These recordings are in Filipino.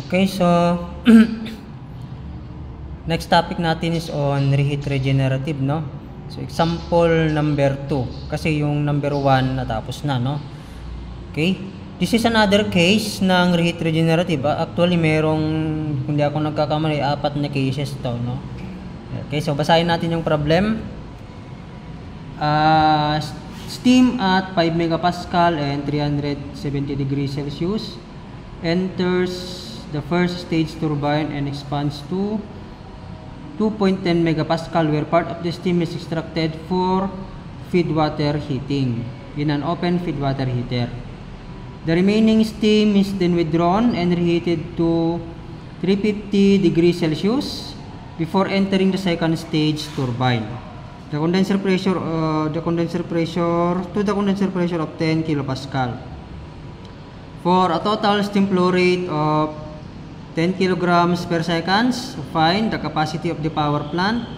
Okay, so next topic natin is on reheat regenerative, no? So example number 2 kasi yung number 1 natapos na, no? Okay? This is another case ng reheat regenerative. Actually, merong, kung di ako nagkakamali, 4 na cases to, no? Okay, so basahin natin yung problem. Steam at 5 megapascal and 370 degrees Celsius enters the first stage turbine and expands to 2.10 megapascal where part of the steam is extracted for feed water heating in an open feed water heater. The remaining steam is then withdrawn and reheated to 350 degrees Celsius before entering the second stage turbine. The condenser pressure of 10 kilopascal. For a total steam flow rate of 10 kilograms per second, find the capacity of the power plant.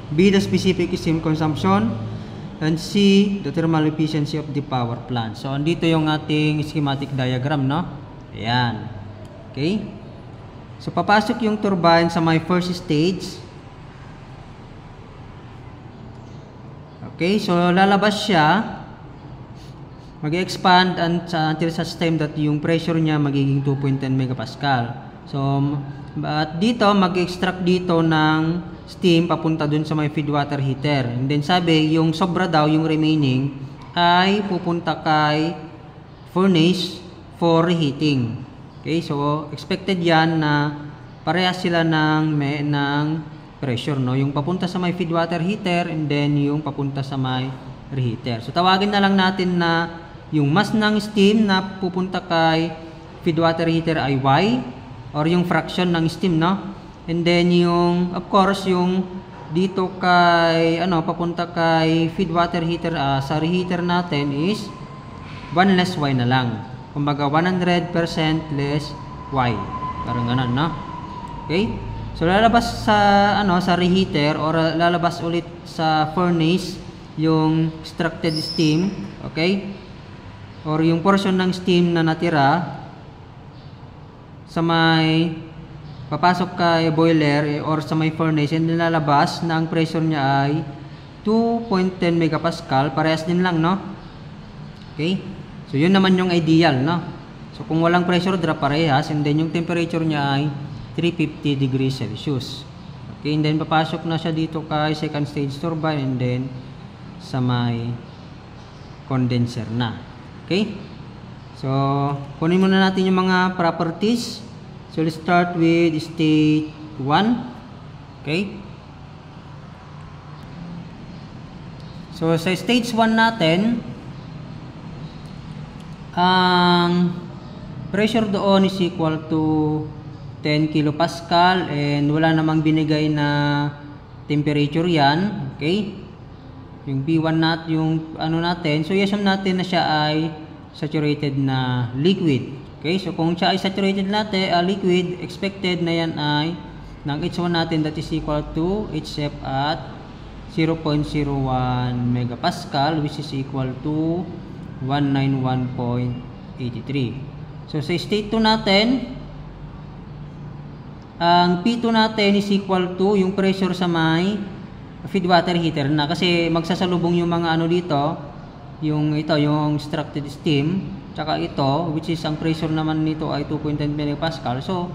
B, the specific steam consumption, and C, the thermal efficiency of the power plant. So, andito yung ating schematic diagram, no? Ayan. Okay? So, papasok yung turbine sa my first stage. Okay? So, lalabas siya. Mag-expand until such time that yung pressure niya magiging 2.10 megapascal. So, at dito, mag-extract dito ng steam papunta dun sa may feed water heater. And then sabi, yung sobra daw, yung remaining, ay pupunta kay furnace for reheating. Okay, so expected yan na parehas sila ng pressure, no? Yung papunta sa may feed water heater and then yung papunta sa may reheater. So, tawagin na lang natin na yung mass ng steam na pupunta kay feed water heater ay Y or yung fraction ng steam, no? And then yung, of course, yung dito kay, papunta kay feed water heater sa reheater natin is 1 less Y na lang. Kumbaga, 100% less Y. Parang ganun, no? Okay? So, lalabas sa, sa reheater or lalabas ulit sa furnace yung extracted steam, okay? Or yung portion ng steam na natira sa may papasok kay boiler or sa may furnace and nilalabas na ang pressure niya ay 2.10 megapascal, parehas din lang, no? Okay? So, yun naman yung ideal, no? So, kung walang pressure drop, parehas, and then yung temperature niya ay 350 degrees Celsius. Okay, and then papasok na siya dito kay second stage turbine and then sa may condenser na. Okay? So, kunin muna natin yung mga properties. So, let's start with state 1. Okay? So, sa stage 1 natin, ang pressure doon is equal to 10 kilopascal and wala namang binigay na temperature yan. Okay? Yung P1 natin, yung natin, so i-assume natin na siya ay saturated na liquid. Okay, so kung siya ay saturated natin, liquid, expected na yan ay ng H1 natin that is equal to HF at 0.01 megapascal which is equal to 191.83. So sa state 2 natin, ang P2 natin is equal to yung pressure sa may feed water heater na kasi magsasalubong yung mga dito, yung extracted steam, tsaka ito, which is ang pressure naman nito ay 2.10 megapascal. So,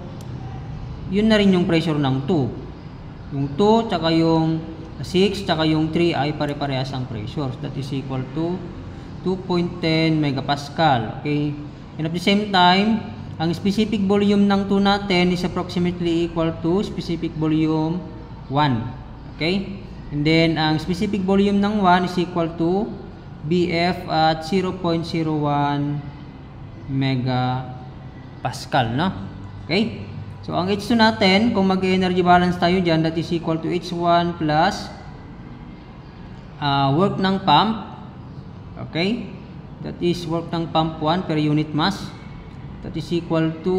yun na rin yung pressure ng 2. Yung 2, tsaka yung 6, tsaka yung 3 ay pare-parehas ang pressure. That is equal to 2.10 megapascal. Okay? And at the same time, ang specific volume ng 2 natin is approximately equal to specific volume 1. Okay? And then, ang specific volume ng 1 is equal to BF at 0.01 megapascal, no? Okay? So, ang H2 natin, kung mag-energy balance tayo dyan, that is equal to H1 plus work ng pump. Okay? That is work ng pump 1 per unit mass. That is equal to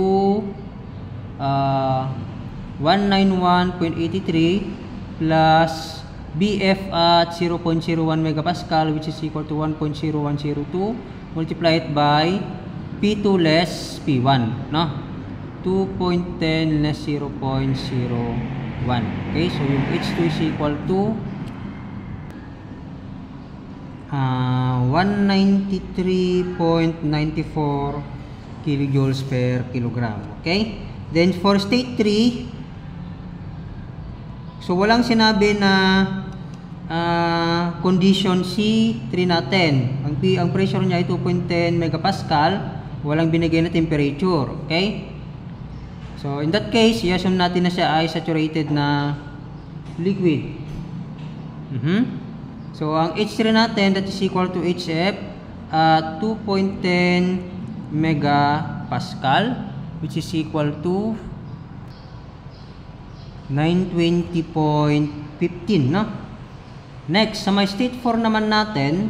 191.83 plus BF at 0.01 megapascal which is equal to 1.0102 multiplied by P2 less P1, no? 2.10 less 0.01. Okay, so yung H2 is equal to 193.94 kilojoules per kilogram. Okay? Then for state 3, so walang sinabi na condition C3 natin. Ang pressure niya ay 2.10 megapascal, walang binigay na temperature. Okay? So in that case, i-assume natin na siya ay saturated na liquid. So ang H3 natin, that is equal to HF at 2.10 megapascal, which is equal to 920.15, no? Next, sa may state 4 naman natin,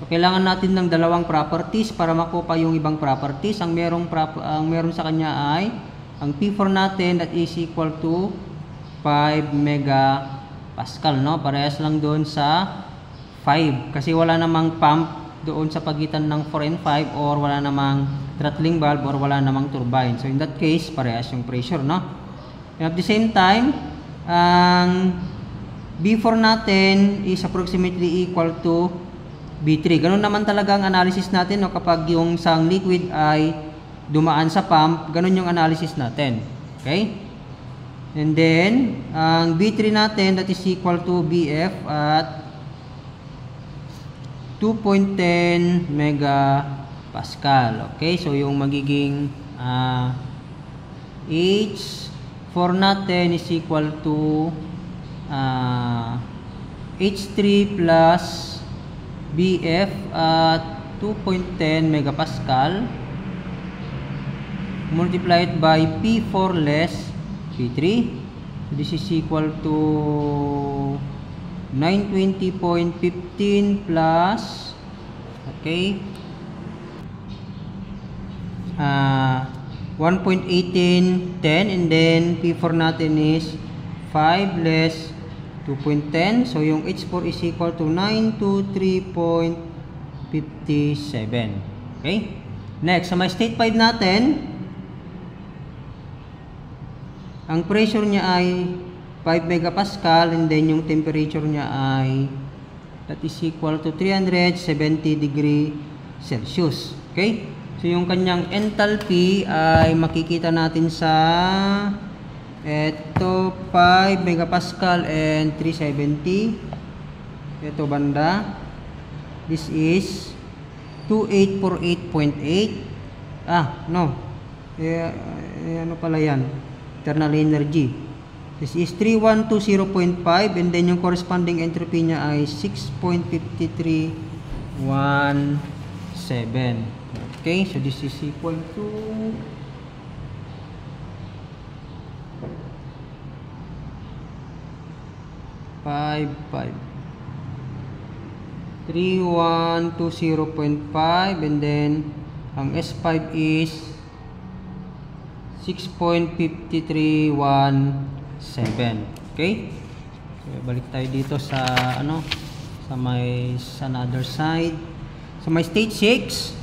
so kailangan natin ng dalawang properties para makuha yung ibang properties. Ang meron sa kanya ay ang P4 natin, that is equal to 5 megapascal, no? Parehas lang doon sa 5 kasi wala namang pump doon sa pagitan ng 4 and 5, or wala namang throttling valve, or wala namang turbine. So in that case, parehas yung pressure, no? And at the same time, ang B4 natin is approximately equal to B3. Ganun naman talaga ang analysis natin, no? Kapag yung isang liquid ay dumaan sa pump, ganun yung analysis natin. Okay? And then, ang B3 natin, that is equal to BF at 2.10 megapascal. Okay? So, yung magiging H4 natin is equal to H3 plus BF at 2.10 megapascal multiplied by P4 less P3. So this is equal to 920.15 plus, okay, 1.1810, and then P4 natin is 5 less 2.10. So yung H4 is equal to 923.57. Okay? Next, sa my state 5 natin, ang pressure niya ay 5 megapascal, and then yung temperature niya ay that is equal to 370 degree Celsius. Okay? So yung kanyang enthalpy ay makikita natin sa ito 5 megapascal and 370. Ito banda. This is 2848.8. No. Ano pala yan? Internal energy. This is 3120.5, and then yung corresponding entropy niya ay 6.5317. Okay, so this is equal to 3120.5, and then ang S5 is 6.5317. Okay? So, balik tayo dito sa sa another side. So may state 6.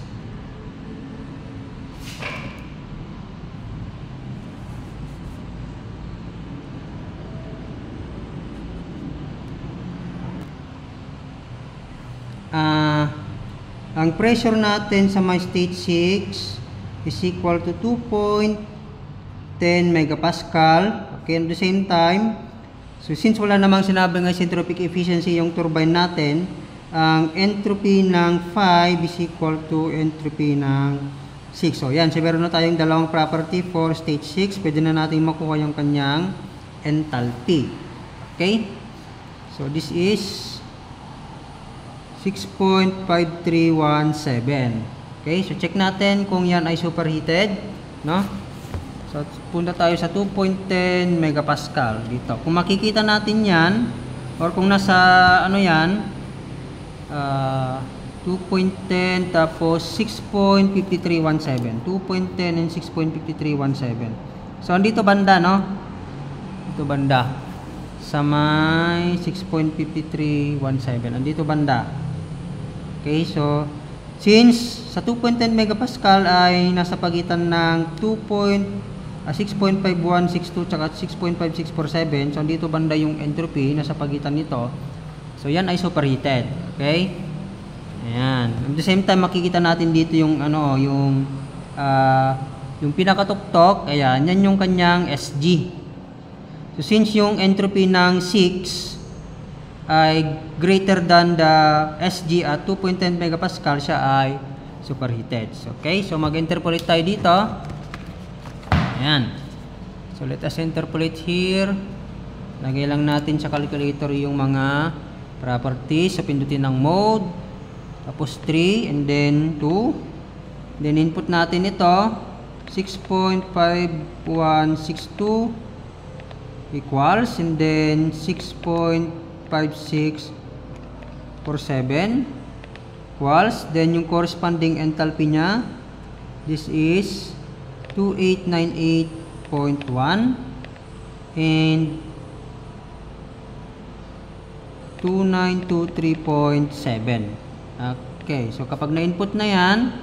Ang pressure natin sa my state 6 is equal to 2.10 megapascal. Okay, at the same time, so since wala namang sinabi ng isentropic efficiency yung turbine natin, ang entropy ng 5 is equal to entropy ng 6. So yan, so meron na tayong dalawang property for state 6. Pwede na natin makuha yung kanyang enthalpy. Okay? So this is 6.5317. Okay, so check natin kung yan ay superheated, no? So punta tayo sa 2.10 megapascal dito. Kung makikita natin yan, or kung nasa yan, 2.10 tapos 6.5317. 2.10 and 6.5317. So andito banda, no? Ito banda sa may 6.5317. Andito banda. Okay, so Since sa 2.10 megapascal ay nasa pagitan ng 6.5162 tsaka 6.5647. So dito banda yung entropy, nasa pagitan nito. So yan ay superheated. Okay? Ayan. At the same time makikita natin dito yung yung pinakatuktok. Ayan, yan yung kanyang SG. So since yung entropy ng 6 ay greater than the SG at 2.10 megapascal, siya ay superheated. Okay, so mag-interpolate tayo dito. Ayan. So let us interpolate here. Lagay lang natin sa calculator yung mga properties. So pindutin ng mode, tapos 3 and then 2. Then input natin ito 6.5162 equals, and then 6.5647 equals, then yung corresponding enthalpy nya, this is 2898.1 and 2923.7. Okay, so kapag na-input na yan,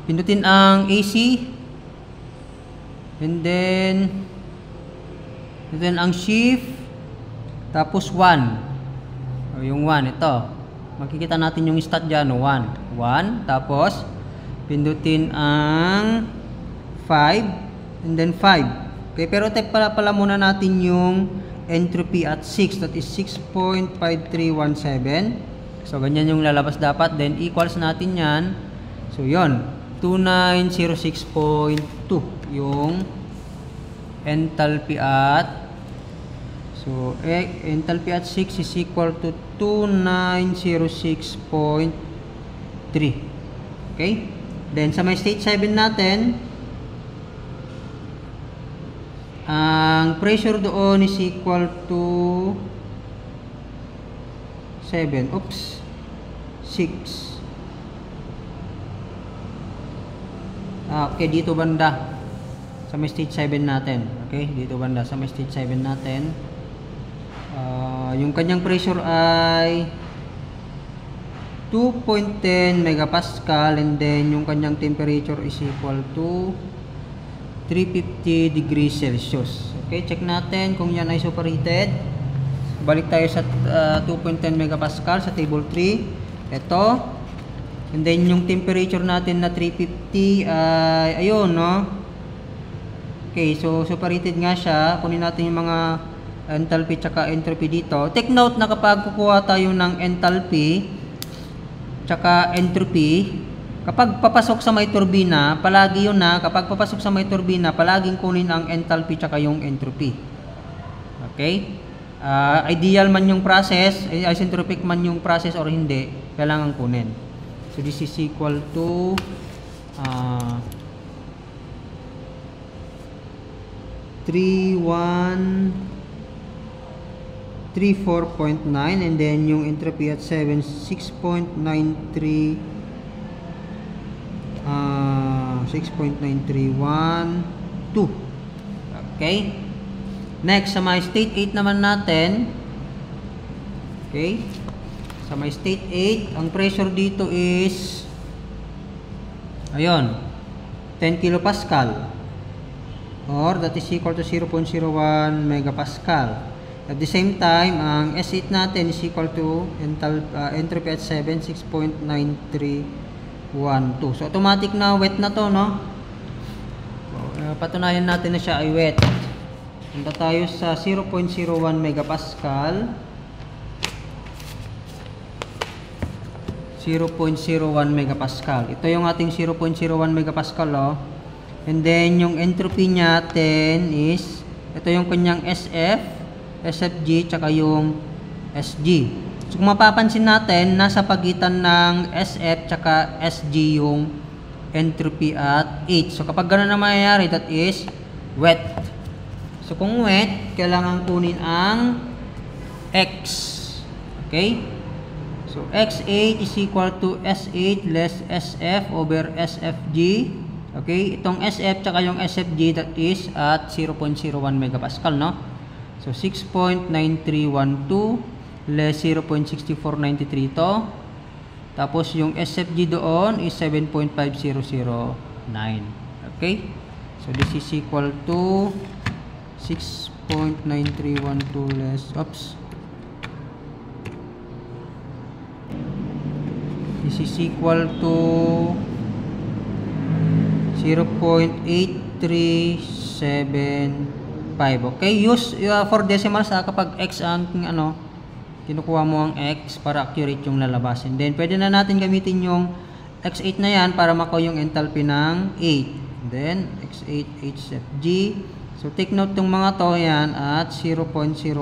pindutin ang AC, and then ang shift, tapos 1. O, yung 1 ito, makikita natin yung stat dyan, 1, tapos pindutin ang 5 and then 5. Okay, pero type pala muna natin yung entropy at 6, that is 6.5317. So ganyan yung lalabas dapat, then equals natin yan. So yon, 2906.2 yung enthalpy at, so enthalpy at 6 is equal to 2906.3. Okay, then sa may state 7 natin, ang pressure doon is equal to 6. Okay, dito banda sa may stage 7 natin. Okay, dito banda sa may stage 7 natin, yung kanyang pressure ay 2.10 megapascal, and then yung kanyang temperature is equal to 350 degrees Celsius. Okay, check natin kung yan ay superheated. Balik tayo sa 2.10 megapascal sa table 3. Ito. And then yung temperature natin na 350 ay ayun, no? Okay, so superheated nga siya. Kunin natin yung mga enthalpy tsaka entropy dito. Take note na kapag kukuha tayo ng enthalpy tsaka entropy, kapag papasok sa may turbina, palagi yun na, kapag papasok sa may turbina, palaging kunin ang enthalpy tsaka yung entropy. Okay? Ideal man yung process, isentropic man yung process or hindi, kailangan kunin. So this is equal to 34.9, and then yung entropy at 7, 6.9312. Okay, next sa my state 8 naman natin. Okay, sa my state 8, ang pressure dito is ayun, 10 kilopascal, or that is equal to 0.01 megapascal. At the same time, ang S8 natin is equal to entropy at 7, 6.9312. So automatic na wet na to, no? Patunayan natin na siya ay wet. Punta tayo sa 0.01 megapascal. 0.01 megapascal. Ito yung ating 0.01 megapascal, oh. And then yung entropy natin is, ito yung kanyang SF, SFG, tsaka yung SG. So kung mapapansin natin, nasa pagitan ng SF tsaka SG yung entropy at 8. So kapag gano'n na mangyayari, that is wet. So kung wet, kailangan kunin ang X. Okay? So X8 is equal to S8 less SF over SFG. Okay? Itong SF tsaka yung SFG, that is at 0.01 megapascal, no? So 6.9312 less 0.6493 to. Tapos yung SFG doon is 7.5009. Okay? So this is equal to 6.9312 less, this is equal to 0.8375. Okay? Use for decimals kapag x ang kinukuha mo ang x para accurate yung lalabasin. Then pwede na natin gamitin yung x8 na yan para makuha yung enthalpy ng 8. Then x8 HFG. So take note yung mga to yan at 0.01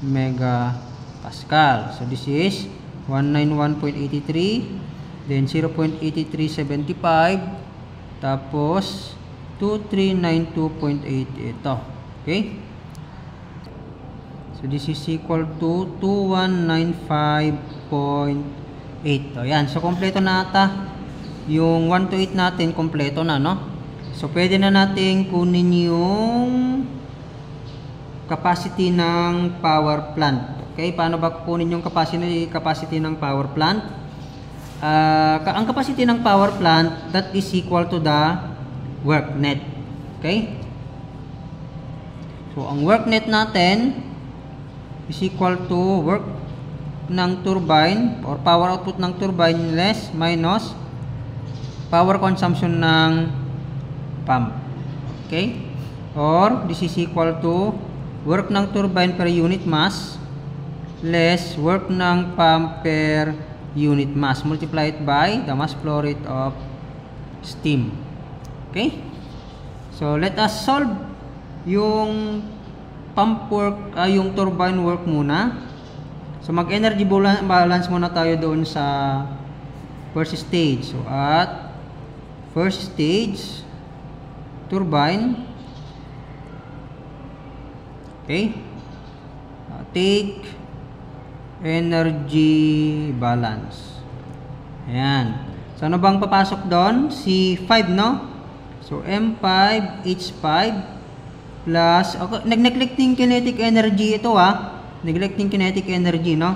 megapascal. So this is 191.83, then 0.8375, tapos 2392.8 ito. Okay? So this is equal to 2195.8. So yan. So kompleto na ata. Yung 1 to 8 natin kompleto na, no? So pwede na natin kunin yung capacity ng power plant. Okay, paano ba kukunin yung capacity ng power plant? Ang capacity ng power plant, that is equal to the work net. Okay? So, ang work net natin is equal to work ng turbine or power output ng turbine less minus power consumption ng pump. Okay? Or, this is equal to work ng turbine per unit mass less work ng pump per unit mass multiplied by the mass flow rate of steam. Okay? So, let us solve yung pump work, yung turbine work muna. So, mag-energy balance muna tayo doon sa first stage. So, at first stage, turbine, okay, take energy balance. Ayan. So, ano bang papasok doon? C5, no? So, M5, H5 plus, okay, neglecting kinetic energy ito, neglecting kinetic energy, no?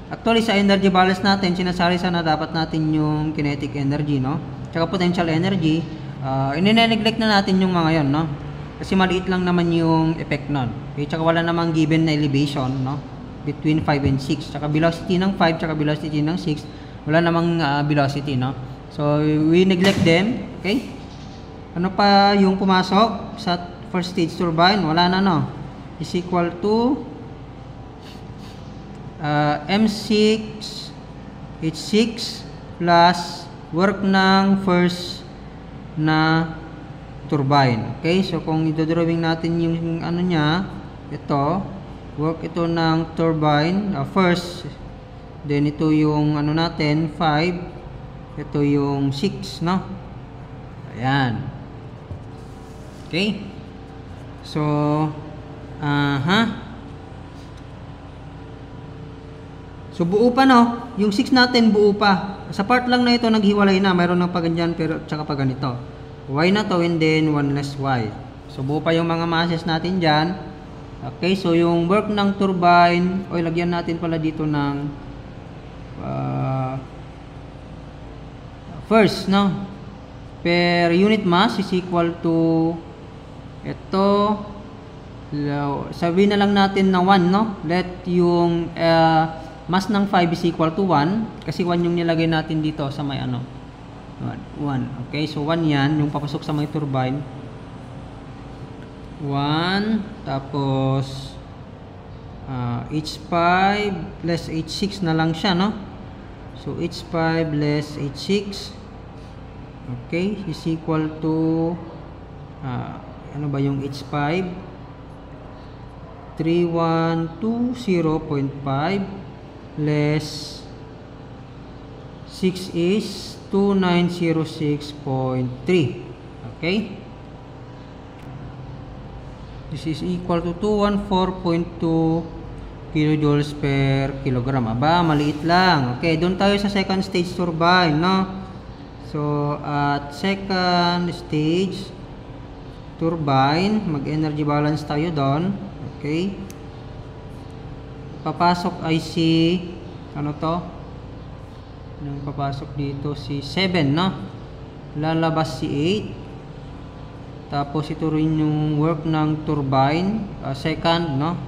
Actually, sa energy balance natin, sinasali sana dapat natin yung kinetic energy, no? Tsaka potential energy, ine-neglect na natin yung mga yon, no? Kasi maliit lang naman yung effect nun. Okay? Tsaka wala namang given na elevation, no? Between 5 and 6. Tsaka velocity ng 5, tsaka velocity ng 6, wala namang velocity, no? So, we neglect them. Okay? Ano pa yung pumasok sa first stage turbine? Wala na, no? Is equal to M6 H6 plus work ng first na turbine. Okay? So, kung idodrawing natin yung ano niya, ito, work ito ng turbine first, then ito yung ano natin 5, ito yung 6, no? Ayan. Okay? So, so buo pa, no? Yung 6 natin buo pa. Sa part lang na ito naghiwalay na, mayroon ng paganyan pero tsaka pa ganito. Y na to and then 1 less Y. So buo pa yung mga masses natin dyan. Okay, so yung work ng turbine, lagyan natin pala dito ng first, no? Per unit mass is equal to ito, sabihin na lang natin na 1, no? Let yung mass ng 5 is equal to 1 kasi 1 yung nilagay natin dito sa may 1. Okay, so 1 yan, yung papasok sa may turbine. 1, tapos H5 less H6 na lang siya, no? So H5 less H6, okay, is equal to ano ba yung H5? 3120.5 less 6 is 2906.3. Okay? This is equal to 214.2 kilojoules per kilogram. Aba, maliit lang. Okay, doon tayo sa second stage turbine, no? So, at second stage turbine, mag-energy balance tayo doon. Okay? Papasok ay si ano to? Nang papasok dito si 7, no? Lalabas si 8. Tapos ito rin yung work ng turbine, second, no?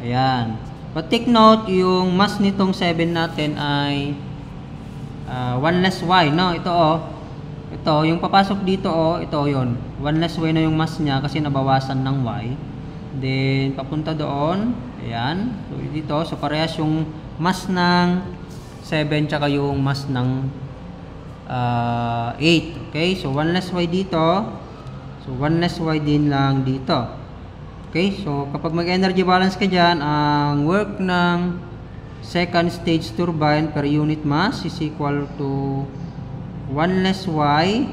Ayan. But take note, yung mass nitong 7 natin ay 1 less y, no? Ito ito, yung papasok dito ito yon. 1 less y na yung mass niya kasi nabawasan ng y. Then papunta doon. Ayan. So dito, so parehas yung mass ng 7 tsaka yung mass ng 8. Okay? So 1 less y dito. So 1 less y din lang dito. Okay? So kapag mag-energy balance ka dyan, ang work ng second stage turbine per unit mass is equal to 1 less y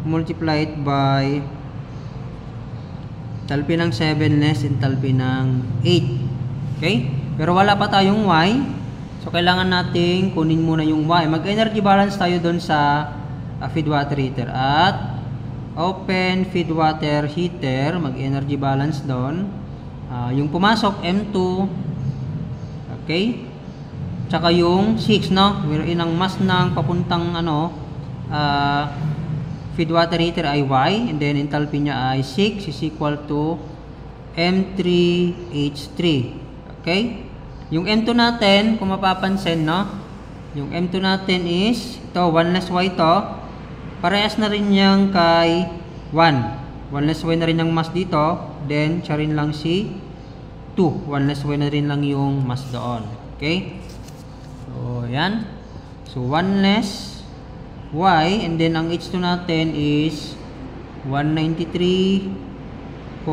multiplied by enthalpy ng 7 less enthalpy ng 8. Okay? Pero wala pa tayong y. So kailangan nating kunin muna yung y. Mag-energy balance tayo doon sa feed water heater. At open feed water heater, mag-energy balance doon. Yung pumasok M2. Okay? Tsaka yung 6, no? Wherein ang mass ng papuntang feed water heater ay y, and then enthalpy niya ay 6 is equal to M3H3. Okay? Yung M2 natin, kung mapapansin, no? Yung M2 natin is ito, 1 less y to. Parehas na rin yang kay 1. 1 less y na rin ang mass dito. Then, siya rin lang si 2. 1 less y na rin lang yung mass doon. Okay? So, yan. So, 1 less y, and then ang H2 natin is 193.94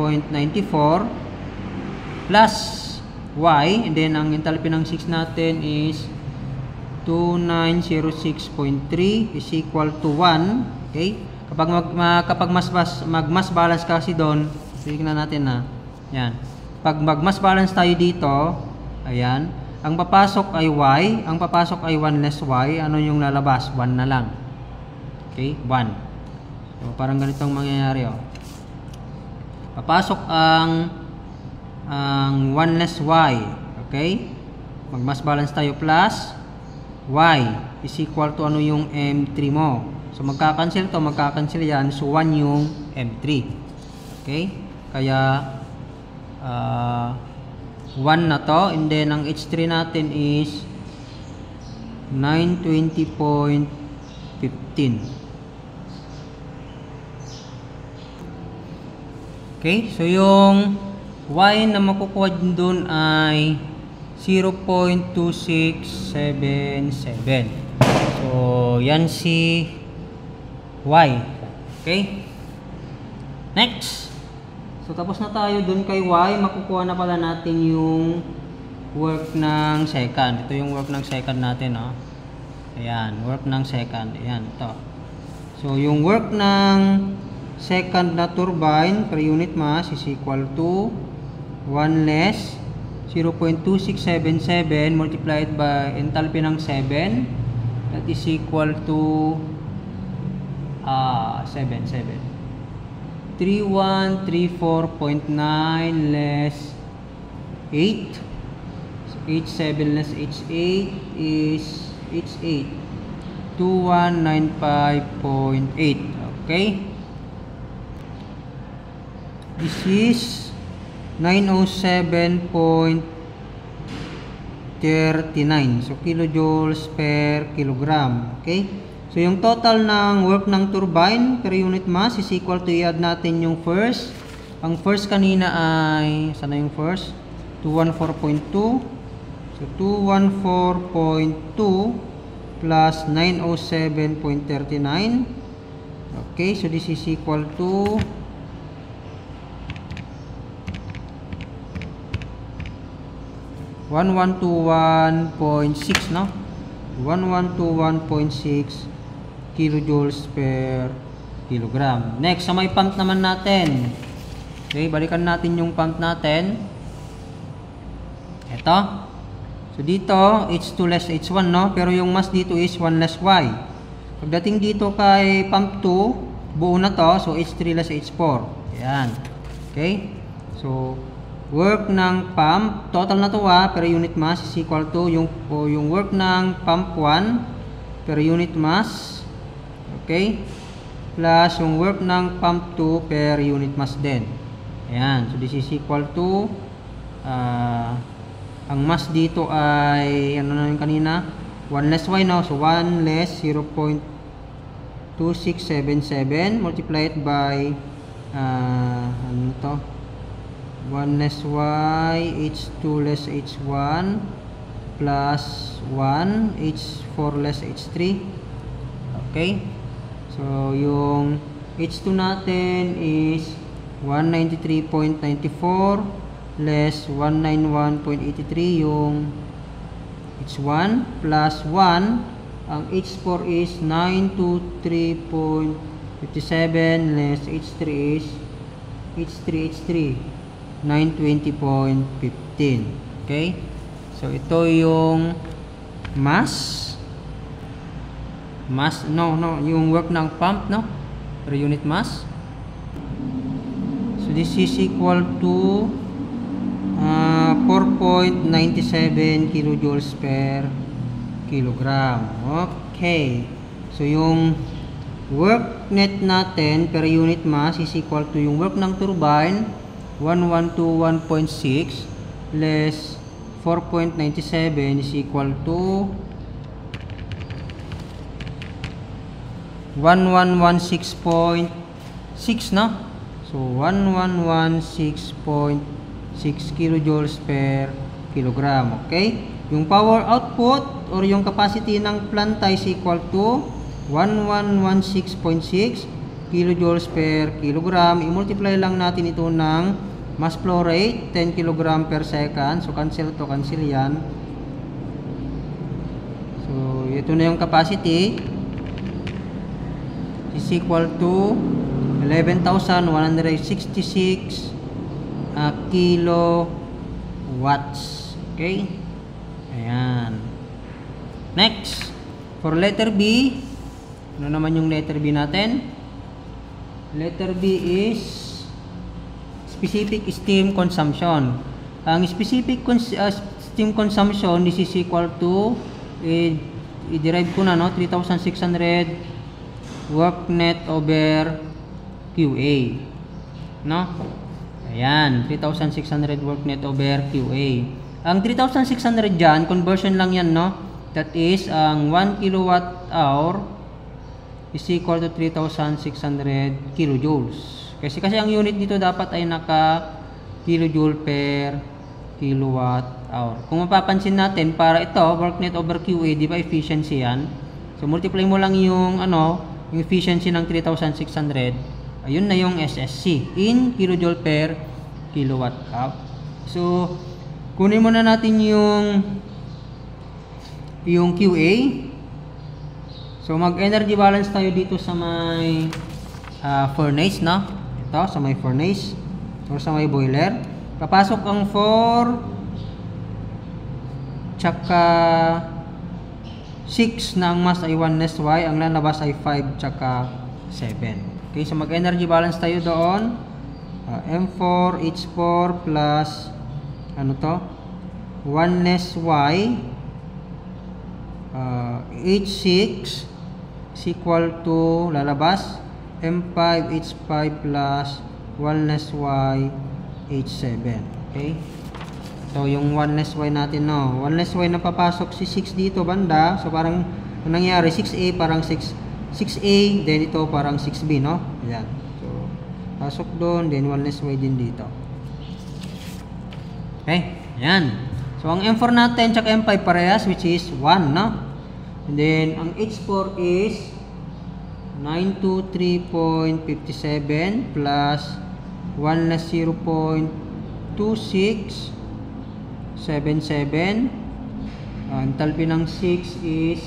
plus y, and then ang enthalpy ng 6 natin is 2906.3 is equal to 1. Okay? Kapag mag-mass balance kasi doon, tignan natin na. Yan. Pag mag-mass balance tayo dito, ayan, ang papasok ay y, ang papasok ay 1 less y, ano yung lalabas? 1 na lang. Okay? 1. So, parang ganito ang mangyayari, Papasok ang 1 less y. Okay? Mag-mass balance tayo plus y is equal to ano yung M3 mo. So, magkakancel to, magkakancel yan. So, 1 yung M3. Okay? Kaya, 1 na to. And then, ang H3 natin is 920.15. Okay? So, yung y na makukuha doon ay 0.2677. So, yan si y. Okay? Next. So, tapos na tayo doon kay y. Makukuha na pala natin yung work ng second. Ito yung work ng second natin, Ayan, work ng second. Ayan, ito. So, yung work ng second na turbine per unit mass is equal to 1 less 0.2677 multiplied by enthalpy ng 7. That is equal to 3134.9 less 8. So H7 less H8 is H8 2195.8. Okay? This is 907.39. So kilojoules per kilogram. Okay? So yung total ng work ng turbine per unit mass is equal to, i-add natin yung first. Ang first kanina ay, sana yung first? 214.2. So 214.2 plus 907.39. Okay, so this is equal to 1121.6, no? 1121.6 kilojoules per kilogram. Next, sa may pump naman natin. Okay, balikan natin yung pump natin. Ito. So dito, H2 less H1, no? Pero yung mass dito is 1 less Y. Pagdating dito kay pump 2, buo na to. So H3 less H4. Ayan. Okay? So, work ng pump, total na to per unit mass is equal to yung work ng pump 1 per unit mass, okay, plus yung work ng pump 2 per unit mass din. Ayan, so this is equal to ang mass dito ay ano na yung kanina, 1 less y now, so 1 less 0.2677 multiplied by ano to, 1 less y, h2 less h1 plus 1, h4 less h3. Okay, so yung h2 natin is 193.94 less 191.83 yung h1 plus 1, ang h4 is 923.57 less h3 is h3 920.15. Okay, so ito yung mass yung work ng pump per unit mass. So this is equal to 4.97 kilojoules per kilogram. Okay, so yung work net natin per unit mass is equal to yung work ng turbine 1121.6 less 4.97 is equal to 1116.6, so 1116.6 kilojoules per kilogram. Okay, yung power output or yung capacity ng planta is equal to 1116.6 kilojoules per kilogram. I-multiply lang natin ito ng mass flow rate, 10 kg per second. So cancel to cancel yan. So ito na yung capacity is equal to 11,166 kilowatts. Okay, ayan. Next, for letter B, ano naman yung letter B natin? Letter B is specific steam consumption. Ang specific steam consumption, this is equal to i-derive ko na 3,600 work net over QA, ayan, 3,600 work net over QA. Ang 3,600 dyan, conversion lang yan, that is ang 1 kilowatt hour is equal to 3,600 kilojoules. Kasi ang unit dito dapat ay naka kilojoule per kilowatt hour. Kung mapapansin natin, para ito work net over QA, di ba efficiency yan? So multiply mo lang yung yung efficiency ng 3,600, ayun na yung SSC in kilojoule per kilowatt hour. So kunin muna natin yung QA. So mag-energy balance tayo dito sa may furnace, ito sa may furnace or sa may boiler. Papasok ang 4 tsaka 6 na ang mass ay 1 less y, ang lalabas ay 5 tsaka 7. Okay, so mag-energy balance tayo doon. M4 H4 plus 1 less y, H6 is equal to, lalabas, M5 H5 plus 1 less y H7. Okay, so yung 1 less y natin, 1 less y na papasok si 6 dito banda. So parang ang nangyari, 6A parang 6A, then ito parang 6B, ayan. So pasok doon, then 1 less y din dito. Okay, ayan. So ang M4 natin tsaka M5 parehas, which is 1, and then ang H4 is 923.57 plus 1 less 0.2677. Ang enthalpy ng 6 is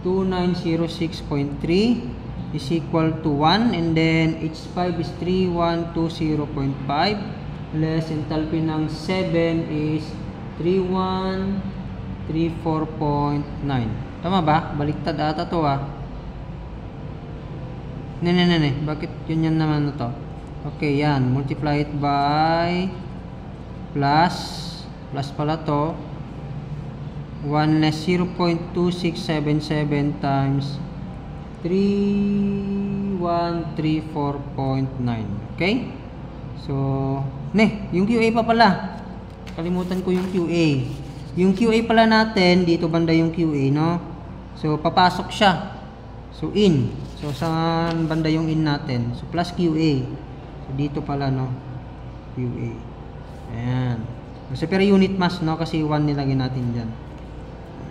2906.3 is equal to 1, and then H5 is 3120.5 less enthalpy ng 7 is 3134.9. Tama ba? Baliktad ata to. Bakit yun yan naman na to? Okay, yan. Multiply it by plus pala to. 1 less 0.2677 times 3134.9. Okay? So, yung QA pa pala. Kalimutan ko yung QA. Yung QA pala natin, dito banda yung QA, no? So, papasok siya. So, in. So, saan banda yung in natin? So, plus QA. So, dito pala, no? QA. Ayan. So, per unit mass, no? Kasi 1 nilagyan natin dyan.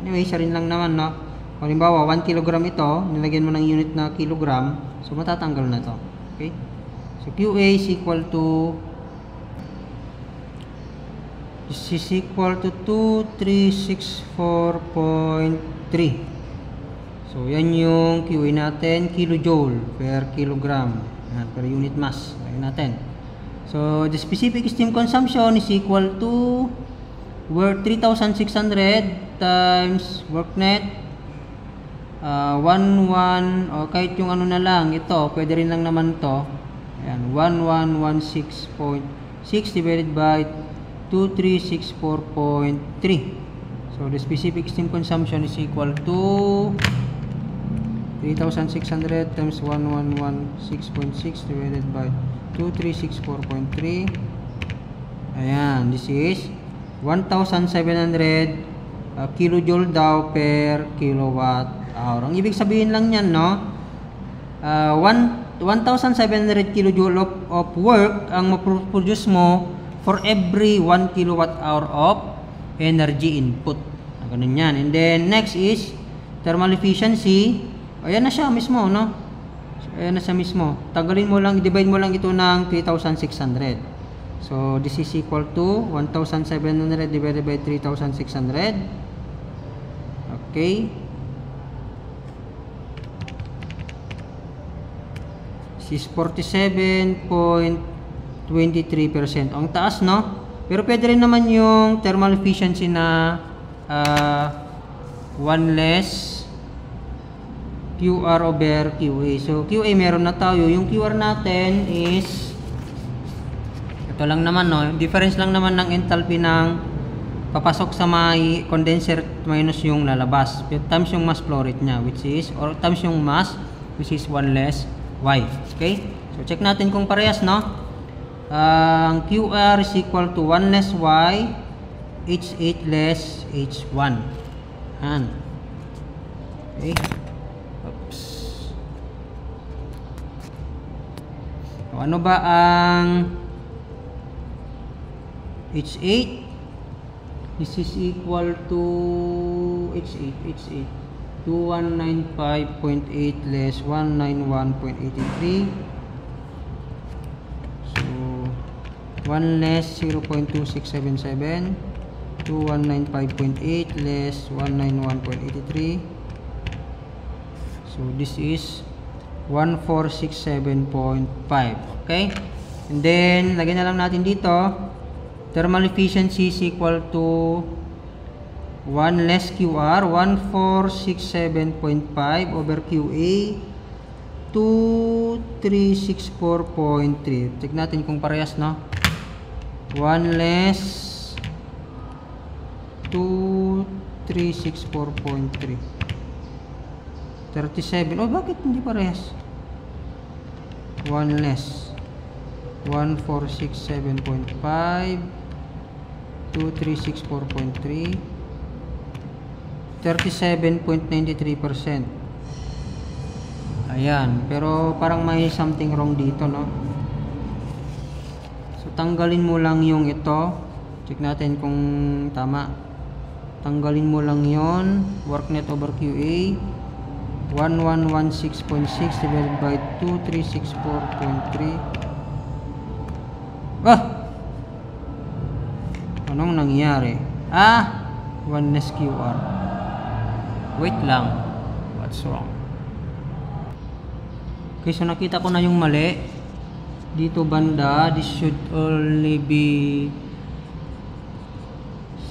Anyway, siya rin lang naman, no? Kung halimbawa, 1 kilogram ito, nilagyan mo ng unit na kilogram, so matatanggal na to. Okay? So, QA is equal to 2364.3. So, yan yung QA natin, kilojoule per kilogram. Yan, per unit mass. Lagyan natin. So, the specific steam consumption is equal to 3,600 times work net 11 o kahit yung ano na lang ito, pwede rin lang naman to. Ayan, 1116.6 divided by 2364.3. So the specific steam consumption is equal to 3,600 times 1116.6 divided by 2364.3. Ayan, this is 1,700 kilojoule daw per kilowatt hour. Ang ibig sabihin lang yan, no? 1,700 kilojoule of work ang maproduce mo for every 1 kilowatt hour of energy input. Ganun yan. And then next is thermal efficiency. Ayan na siya mismo, no? Ayan na siya mismo. Tagalin mo lang, divide mo lang ito ng 3,600. So, this is equal to 1,700 divided by 3,600. Okay. This is 47.23%. Ang taas, no? Pero pwede rin naman yung thermal efficiency na 1 less QR over QA. So, QA meron na tayo. Yung QR natin is ito lang naman, no? Difference lang naman ng enthalpy ng papasok sa may condenser minus yung lalabas. Times yung mass flow rate nya, which is, or times yung mass, which is 1 less Y. Okay? So, check natin kung parehas, no? Ang QR is equal to 1 less Y, H8 less H1. Yan. Okay? Oops. So, ano ba ang H8? This is equal to H8 2195.8 less 191.83. So 1 less 0.2677, 2195.8 less 191.83. So this is 1467.5. Okay? And then lagyan na lang natin dito thermal efficiency is equal to 1 less QR, 1467.5 over QA, 2364.3. Check natin kung parehas, no? 1 less 2364.3. 37. Oh, bakit hindi parehas? 1 less 1467.5 2364.3 37.93%. Ayan, pero parang may something wrong dito, no? So tanggalin mo lang yung ito. Check natin kung tama. Tanggalin mo lang yon, work net over QA 1116.6 divided by 2364.3. Anong nangyari? 1 less QR. Wait lang. What's wrong? Okay, so nakita ko na yung mali. Dito banda, this should only be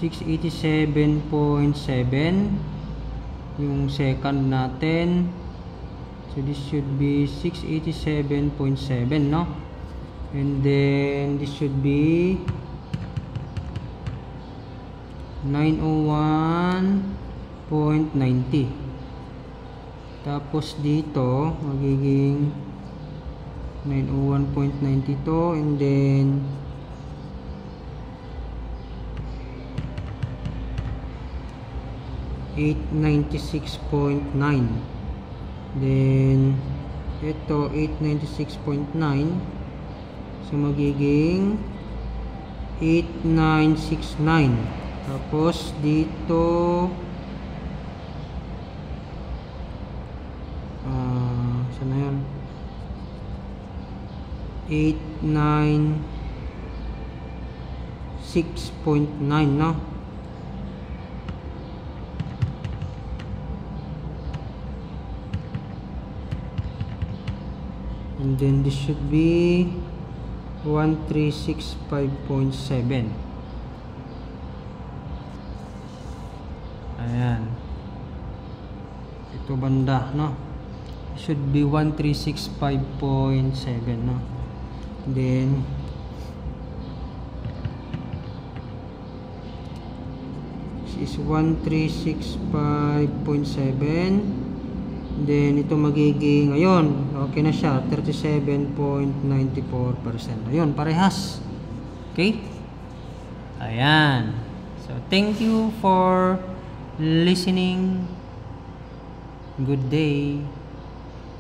687.7. Yung second natin So this should be 687.7, no? And then this should be 901.90. Tapos dito magiging 901.92 and then $896.9. Then ito 896.9, so magiging 8969. Tapos dito saan na yun, 896.9, no? And then this should be 1365.7. Ayan. Ito banda, no? Should be 1365.7, no? Then this is 1365.7. Then ito magiging, ayun, okay na siya, 37.94%. Ayun, parehas. Okay? Ayan. So thank you for listening. Good day.